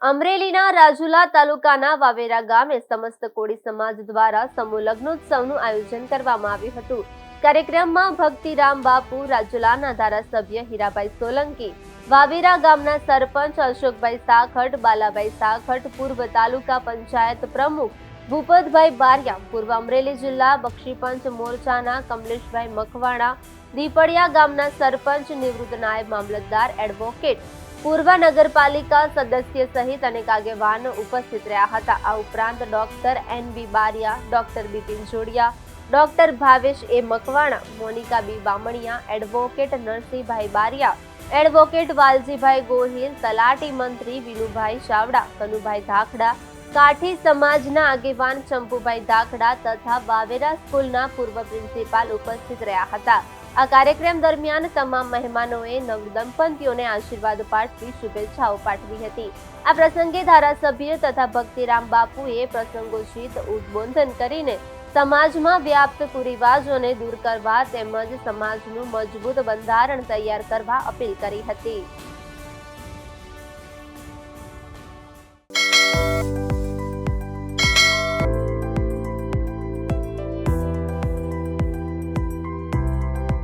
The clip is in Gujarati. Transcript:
અમરેલીના રાજુલા તાલુકાના વાવેરા ગામે સમસ્ત કોળી સમાજ દ્વારા સમૂહ લગ્નોત્સવનું આયોજન કરવામાં આવ્યું હતું. કાર્યક્રમમાં ભક્તિરામ બાપુ, રાજુલાના ધારાસભ્ય હીરાભાઈ સોલંકી, વાવેરા ગામના સરપંચ અશોકભાઈ સાખટ, બાલાભાઈ સાખટ, પૂર્વ તાલુકા પંચાયત પ્રમુખ ભૂપતભાઈ બારિયા, પૂર્વ અમરેલી જિલ્લા બક્ષીપંચ મોરચાના કમલેશભાઈ મકવાણા, દીપડિયા ગામના સરપંચ, નિવૃત્ત નાયબ મામલતદાર, એડવોકેટ, પૂર્વ નગરપાલિકા સદસ્ય સહિત અનેક આગેવાનો ઉપસ્થિત રહ્યા હતા. આ ઉપરાંત ડોક્ટર એન.બી. બારિયા, ડોક્ટર બિપિન જોડિયા, ડોક્ટર ભાવેશ એ મકવાણા, મોનિકા બી બામણિયા, એડવોકેટ નરસિંહભાઈ બારિયા, એડવોકેટ વાલજીભાઈ ગોહિલ, તલાટી મંત્રી વિનુભાઈ ચાવડા, કનુભાઈ ધાખડા, કાઠી સમાજના આગેવાન ચંપુભાઈ ધાખડા તથા વાવેરા સ્કૂલના પૂર્વ પ્રિન્સિપાલ ઉપસ્થિત રહ્યા હતા. આ કાર્યક્રમ દરમિયાન તમામ મહેમાનોએ નવદંપતીઓને આશીર્વાદ પાઠવી શુભેચ્છાઓ પાઠવી હતી. આ પ્રસંગે ધારાસભ્ય તથા ભક્તિરામ બાપુએ પ્રસંગોચિત ઉદ્બોધન કરીને સમાજમાં વ્યાપ્ત કુરિવાજોને દૂર કરવા તેમજ સમાજનું મજબૂત બંધારણ તૈયાર કરવા અપીલ કરી હતી.